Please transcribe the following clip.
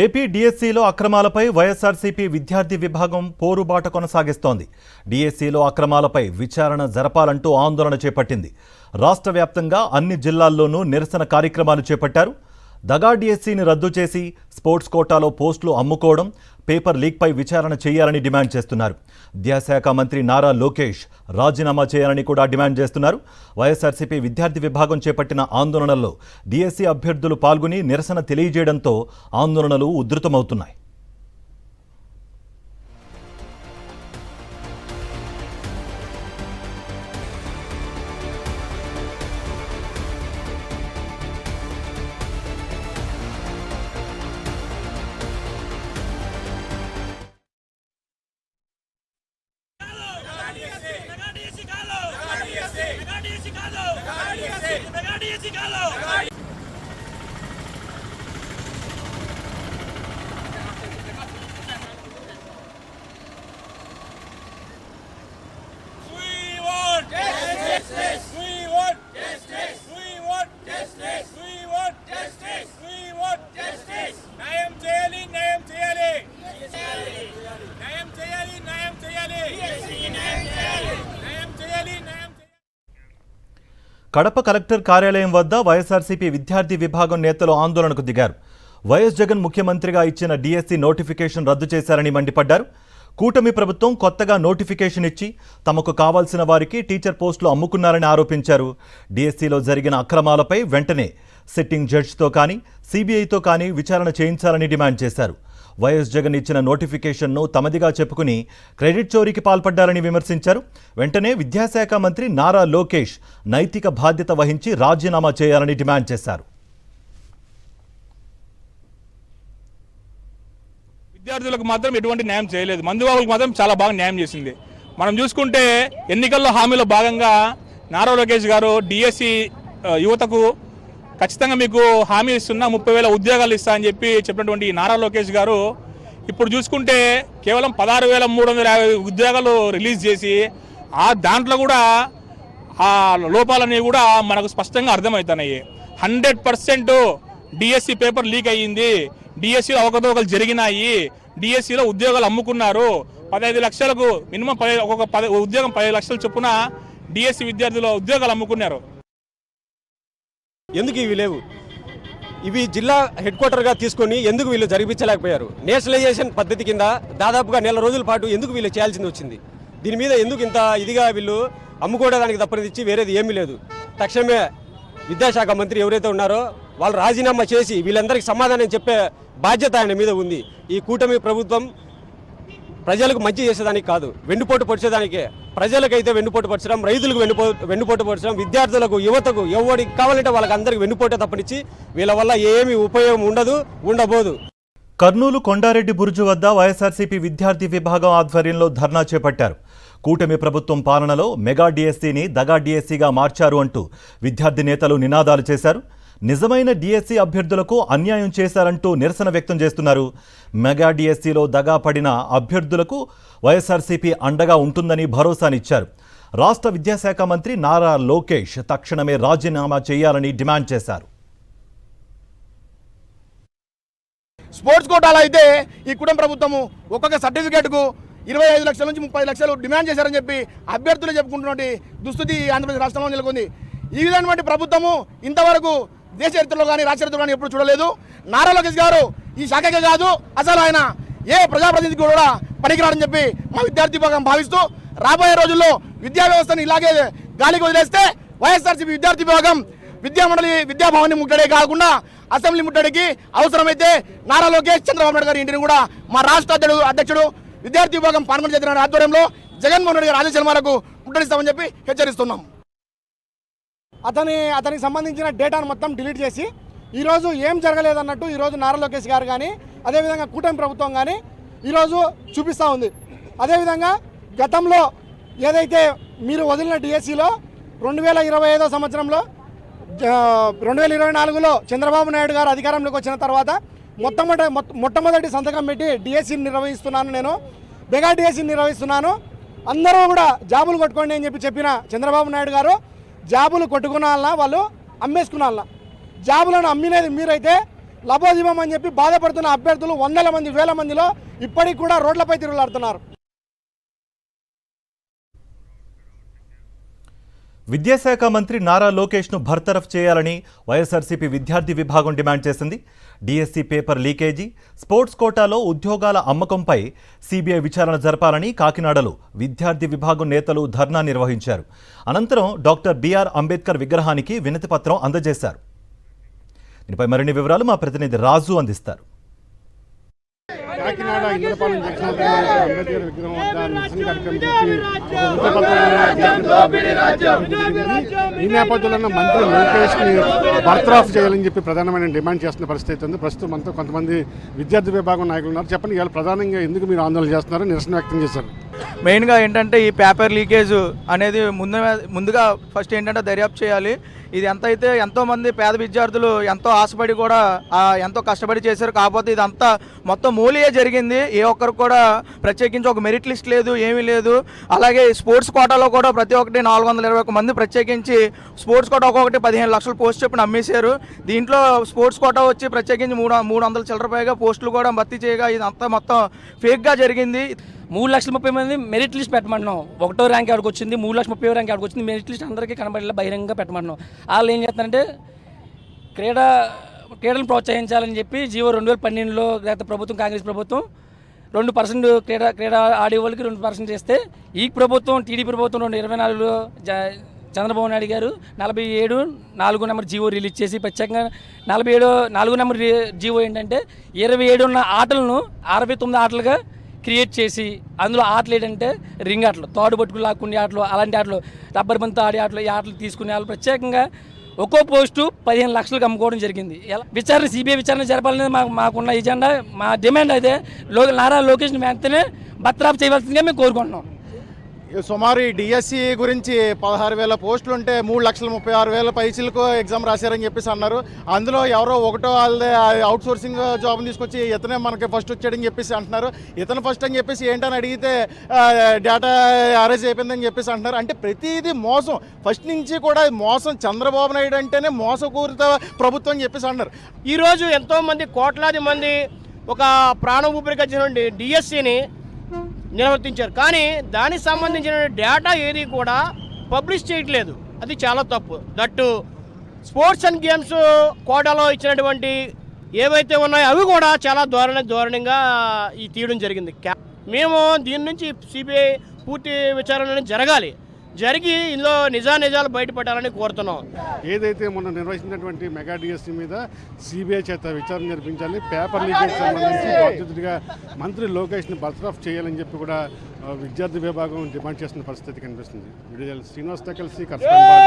AP డిఎస్సిలో అక్రమాలపై వైఎస్ఆర్సీపీ విద్యార్థి విభాగం పోరుబాట కొనసాగిస్తోంది. డిఎస్సిలో అక్రమాలపై విచారణ జరపాలంటూ ఆందోళన చేపట్టింది. రాష్ట్ర వ్యాప్తంగా అన్ని జిల్లాల్లోనూ నిరసన కార్యక్రమాలు చేపట్టారు. దగా డిఎస్సిని రద్దు చేసి స్పోర్ట్స్ కోటాలో పోస్టులు అమ్ముకోవడం, పేపర్ లీక్పై విచారణ చేయాలని డిమాండ్ చేస్తున్నారు. విద్యాశాఖ మంత్రి నారా లోకేష్ రాజీనామా చేయాలని కూడా డిమాండ్ చేస్తున్నారు. వైఎస్ఆర్సీపీ విద్యార్థి విభాగం చేపట్టిన ఆందోళనల్లో డిఎస్సి అభ్యర్థులు పాల్గొని నిరసన తెలియజేయడంతో ఆందోళనలు ఉధృతమవుతున్నాయి. కడప కలెక్టర్ కార్యాలయం వద్ద వైఎస్ఆర్సీపీ విద్యార్థి విభాగం నేతలు ఆందోళనకు దిగారు. వైఎస్ జగన్ ముఖ్యమంత్రిగా ఇచ్చిన డిఎస్సి నోటిఫికేషన్ రద్దు చేశారని మండిపడ్డారు. కూటమి ప్రభుత్వం కొత్తగా నోటిఫికేషన్ ఇచ్చి తమకు కావాల్సిన వారికి టీచర్ పోస్టులు అమ్ముకున్నారని ఆరోపించారు. డిఎస్సిలో జరిగిన అక్రమాలపై వెంటనే సిట్టింగ్ జడ్జితో కానీ సిబిఐతో కానీ విచారణ చేయించాలని డిమాండ్ చేశారు. వైఎస్ జగన్ ఇచ్చిన నోటిఫికేషన్ను తమదిగా చెప్పుకుని క్రెడిట్ చోరీకి పాల్పడ్డారని విమర్శించారు. వెంటనే విద్యాశాఖ మంత్రి నారా లోకేష్ నైతిక బాధ్యత వహించి రాజీనామా చేయాలని డిమాండ్ చేశారు. విద్యార్థులకు మాత్రం ఎటువంటి న్యాయం చేయలేదు, మందుబాబులకు మాత్రం చాలా బాగా న్యాయం చేసింది. మనం చూసుకుంటే ఎన్నికల్లో హామీలో భాగంగా నారా లోకేష్ గారు డిఎస్సి యువతకు ఖచ్చితంగా మీకు హామీ ఇస్తున్నా 30,000 ఉద్యోగాలు ఇస్తా అని చెప్పినటువంటి నారా లోకేష్ గారు ఇప్పుడు చూసుకుంటే కేవలం 16,350 ఉద్యోగాలు రిలీజ్ చేసి దాంట్లో కూడా ఆ లోపాలన్నీ కూడా మనకు స్పష్టంగా అర్థమవుతున్నాయి. 100% డిఎస్సి పేపర్ లీక్ అయ్యింది, డిఎస్సిలో అవకతవకలు జరిగినాయి, డిఎస్సిలో ఉద్యోగాలు అమ్ముకున్నారు. 15 లక్షలకు మినిమం ఒక్కొక్క ఉద్యోగం 10 లక్షల చొప్పున డిఎస్సి విద్యార్థులు ఉద్యోగాలు అమ్ముకున్నారు. ఎందుకు ఇవి లేవు? ఇవి జిల్లా హెడ్ క్వార్టర్గా తీసుకొని ఎందుకు వీళ్ళు జరిపించలేకపోయారు? నేషనలైజేషన్ పద్ధతి కింద దాదాపుగా నెల రోజుల పాటు ఎందుకు వీళ్ళు చేయాల్సింది వచ్చింది? దీని మీద ఎందుకు ఇంత ఇదిగా వీళ్ళు అమ్ముకోవడానికి తప్పనిచ్చి వేరేది ఏమీ లేదు. తక్షణమే విద్యాశాఖ మంత్రి ఎవరైతే ఉన్నారో వాళ్ళు రాజీనామా చేసి వీళ్ళందరికీ సమాధానం చెప్పే బాధ్యత ఆయన మీద ఉంది. ఈ కూటమి ప్రభుత్వం ప్రజలకు మంచి చేసేదానికి కాదు, వెన్నుపోటు పొడిచేదానికే. ప్రజలకైతే వెన్నుపోటు పరచడం, రైతులకు వెన్నుపోటు పరచడం, విద్యార్థులకు, యువతకు ఎవరికి కావాలంటే వాళ్ళకి అందరికి వెన్నుపోటే తప్పనిచ్చి వీళ్ళ వల్ల ఏమీ ఉపయోగం ఉండబోదు. కర్నూలు కొండారెడ్డి బురుజు వద్ద వైఎస్ఆర్సీపీ విద్యార్థి విభాగం ఆధ్వర్యంలో ధర్నా చేపట్టారు. కూటమి ప్రభుత్వం పాలనలో మెగా డిఎస్సిని దగా డిఎస్సిగా మార్చారు అంటూ విద్యార్థి నేతలు నినాదాలు చేశారు. నిజమైన డిఎస్సి అభ్యర్థులకు అన్యాయం చేశారంటూ నిరసన వ్యక్తం చేస్తున్నారు. మెగా డిఎస్సిలో దగా పడిన అభ్యర్థులకు వైఎస్ఆర్సీపీ అండగా ఉంటుందని భరోసానిచ్చారు. రాష్ట్ర విద్యాశాఖ మంత్రి నారా లోకేష్ తక్షణమే రాజీనామా చేయాలని డిమాండ్ చేశారు. స్పోర్ట్స్ కోటాలో అయితే ఈ కుటుంబ ప్రభుత్వము ఒక్కొక్క సర్టిఫికేట్కు 25 లక్షల నుంచి 30 లక్షలు డిమాండ్ చేశారని చెప్పి అభ్యర్థులు చెప్పుకుంటున్నటువంటి దుస్థితి ఆంధ్రప్రదేశ్ రాష్ట్రంలో నెలకొంది. ఈ విధమైనటువంటి ప్రభుత్వము ఇంతవరకు దేశ చరిత్రలో కానీ రాష్ట్ర చరిత్రలో కానీ ఎప్పుడు చూడలేదు. నారా లోకేష్ గారు ఈ శాఖకే కాదు, అసలు ఆయన ఏ ప్రజాప్రతినిధికి కూడా పనికిరాడని చెప్పి మా విద్యార్థి విభాగం భావిస్తూ రాబోయే రోజుల్లో విద్యా వ్యవస్థను ఇలాగే గాలికి వదిలేస్తే వైఎస్ఆర్సీపీ విద్యార్థి విభాగం విద్యామండలి విద్యాభవన్ని ముట్టడే కాకుండా అసెంబ్లీ ముట్టడికి అవసరమైతే నారా లోకేష్ చంద్రబాబు నాయుడు గారి ఇంటిని కూడా మా రాష్ట్ర అధ్యక్షుడు విద్యార్థి విభాగం పార్లమెంట్ చేసిన ఆధ్వర్యంలో జగన్మోహన్ రెడ్డి గారి ఆదేశాల మేరకు ముట్టడిస్తామని చెప్పి హెచ్చరిస్తున్నాం. అతనికి సంబంధించిన డేటాను మొత్తం డిలీట్ చేసి ఈరోజు ఏం జరగలేదన్నట్టు ఈరోజు నారా లోకేష్ గారు కానీ అదేవిధంగా కూటమి ప్రభుత్వం కానీ ఈరోజు చూపిస్తూ ఉంది. అదేవిధంగా గతంలో ఏదైతే మీరు వదిలిన డిఎస్సిలో 2025 సంవత్సరంలో 2024లో చంద్రబాబు నాయుడు గారు అధికారంలోకి వచ్చిన తర్వాత మొట్టమొదటి సంతకం పెట్టి డిఎస్సిని నిర్వహిస్తున్నాను, నేను మెగా డిఎస్సిని నిర్వహిస్తున్నాను, అందరూ కూడా జాబులు కొట్టుకోండి అని చెప్పిన చంద్రబాబు నాయుడు గారు జాబులు కొట్టుకున్న వాళ్ళు అమ్మేసుకున్న జాబులను అమ్మినది మీరైతే లబోదిబం అని చెప్పి బాధపడుతున్న అభ్యర్థులు వందల మంది వేల మందిలో ఇప్పటికి కూడా రోడ్లపై తిరుగులాడుతున్నారు. విద్యాశాఖ మంత్రి నారా లోకేష్ను బర్తరఫ్ చేయాలని వైఎస్ఆర్సీపీ విద్యార్థి విభాగం డిమాండ్ చేసింది. డిఎస్సి పేపర్ లీకేజీ, స్పోర్ట్స్ కోటాలో ఉద్యోగాల అమ్మకంపై సిబిఐ విచారణ జరపాలని కాకినాడలో విద్యార్థి విభాగం నేతలు ధర్నా నిర్వహించారు. అనంతరం డాక్టర్ బిఆర్ అంబేద్కర్ విగ్రహానికి వినతిపత్రం అందజేశారు. దీనిపై మరిన్ని వివరాలు మా ప్రతినిధి రాజు అందిస్తారు. కాకినాడ ఇంద్రపాలెం జంక్షన్ అంబేద్కర్ విగ్రహం వద్ద నిరసన కార్యక్రమం ఈ నేపథ్యంలో మంత్రి లోకేష్ ని బర్తరఫ్ చేయాలని చెప్పి ప్రధానమైన డిమాండ్ చేస్తున్న పరిస్థితి ఉంది. ప్రస్తుతం మనతో కొంతమంది విద్యార్థి విభాగం నాయకులు ఉన్నారు. చెప్పండి, ఇవాళ ప్రధానంగా ఎందుకు మీరు ఆందోళన చేస్తున్నారు, నిరసన వ్యక్తం చేశారు? మెయిన్గా ఏంటంటే ఈ పేపర్ లీకేజ్ అనేది ముందుగా ఫస్ట్ ఏంటంటే దర్యాప్తు చేయాలి. ఇది ఎంతైతే ఎంతోమంది పేద విద్యార్థులు ఎంతో ఆశపడి కూడా ఎంతో కష్టపడి చేశారు. కాకపోతే ఇదంతా మొత్తం మూలియే జరిగింది. ఏ ఒక్కరు కూడా ప్రత్యేకించి ఒక మెరిట్ లిస్ట్ లేదు, ఏమీ లేదు. అలాగే స్పోర్ట్స్ కోటాలో కూడా ప్రతి ఒక్కటి 421 మంది ప్రత్యేకించి స్పోర్ట్స్ కోటా ఒక్కొక్కటి 15 లక్షల పోస్ట్ చెప్పిన అమ్మేశారు. దీంట్లో స్పోర్ట్స్ కోటా వచ్చి ప్రత్యేకించి 300 చిల్లర పైగా పోస్టులు కూడా భర్తీ చేయగా ఇదంతా మొత్తం ఫేక్గా జరిగింది. 3,30,000 మంది మెరిట్ లిస్ట్ పెట్టమంటున్నాం. 1వ ర్యాంక్ ఆడికి వచ్చింది, 3,30,000 ర్యాంక్ ఆడికి వచ్చింది. మెరిట్ లిస్ట్ అందరికీ కనబడేలా బహిరంగంగా పెట్టమంటున్నాం. వాళ్ళు ఏం చేస్తారంటే క్రీడలను ప్రోత్సహించాలని చెప్పి జీవో 2012లో గత ప్రభుత్వం, కాంగ్రెస్ ప్రభుత్వం 2% క్రీడా ఆడే వాళ్ళకి 2% చేస్తే, ఈ ప్రభుత్వం టీడీపీ ప్రభుత్వం 2024లో చంద్రబాబు నాయుడు గారు 47(4) నెంబర్ జీవో రిలీజ్ చేసి ప్రత్యేకంగా 47(4) నెంబర్ జీవో ఏంటంటే 27 ఉన్న ఆటలను 69 ఆటలుగా క్రియేట్ చేసి, అందులో ఆటలు ఏంటంటే రింగ్ ఆటలు, తాడు పట్టుకుని లాక్కునే ఆటలు, అలాంటి ఆటలు, రబ్బర్ బంతి ఆడే ఆటలు, ఈ ఆటలు తీసుకునే వాళ్ళు ప్రత్యేకంగా ఒక్కో పోస్టు 15 లక్షలకు అమ్ముకోవడం జరిగింది. విచారణ సిబిఐ విచారణ జరపాలనేది మాకున్న ఎజెండా. మా డిమాండ్ అయితే నారా లోకేష్ని వెంటనే బర్తరఫ్ చేయవలసిందిగా మేము కోరుకుంటున్నాం. సుమారు ఈ డిఎస్సి గురించి 16,000 పోస్టులు ఉంటే 3,36,000 పైసలకు ఎగ్జామ్ రాశారని చెప్పేసి అన్నారు. అందులో ఎవరో ఒకటో వాళ్ళదే అవుట్ సోర్సింగ్ జాబ్ తీసుకొచ్చి ఇతనే మనకి ఫస్ట్ వచ్చాడని చెప్పేసి అంటున్నారు. ఇతను ఫస్ట్ అని చెప్పేసి ఏంటని అడిగితే డేటా అరేంజ్ అయిపోయిందని చెప్పేసి అంటున్నారు. అంటే ప్రతిదీ మోసం, ఫస్ట్ నుంచి కూడా మోసం. చంద్రబాబు నాయుడు అంటేనే మోసపూరిత ప్రభుత్వం అని చెప్పేసి అంటున్నారు. ఈరోజు ఎంతోమంది కోట్లాది మంది ఒక ప్రాణ ఊపిరికొచ్చినటువంటి డిఎస్సిని నిర్వర్తించారు. కానీ దానికి సంబంధించిన డేటా ఏది కూడా పబ్లిష్ చేయట్లేదు. అది చాలా తప్పు. దట్టు స్పోర్ట్స్ అండ్ గేమ్స్ కోటాలో ఇచ్చినటువంటి ఏవైతే ఉన్నాయో అవి కూడా చాలా దారుణంగా ఈ తీయడం జరిగింది. మేము దీని నుంచి సిబిఐ పూర్తి విచారణ జరగాలి, జరిగి ఇందులో నిజాలు బయటపడాలని కోరుతున్నాం. ఏదైతే మొన్న నిర్వహించినటువంటి మెగా డిఎస్సి మీద సిబిఐ చేత విచారణ జరిపించాలి, పేపర్ లీకేజ్ సంబంధించి బాధ్యతగా మంత్రి లోకేష్ని బర్తరఫ్ చేయాలని చెప్పి కూడా విద్యార్థి విభాగం డిమాండ్ చేస్తున్న పరిస్థితి కనిపిస్తుంది. శ్రీనివాస్తో కలిసి కాకినాడ.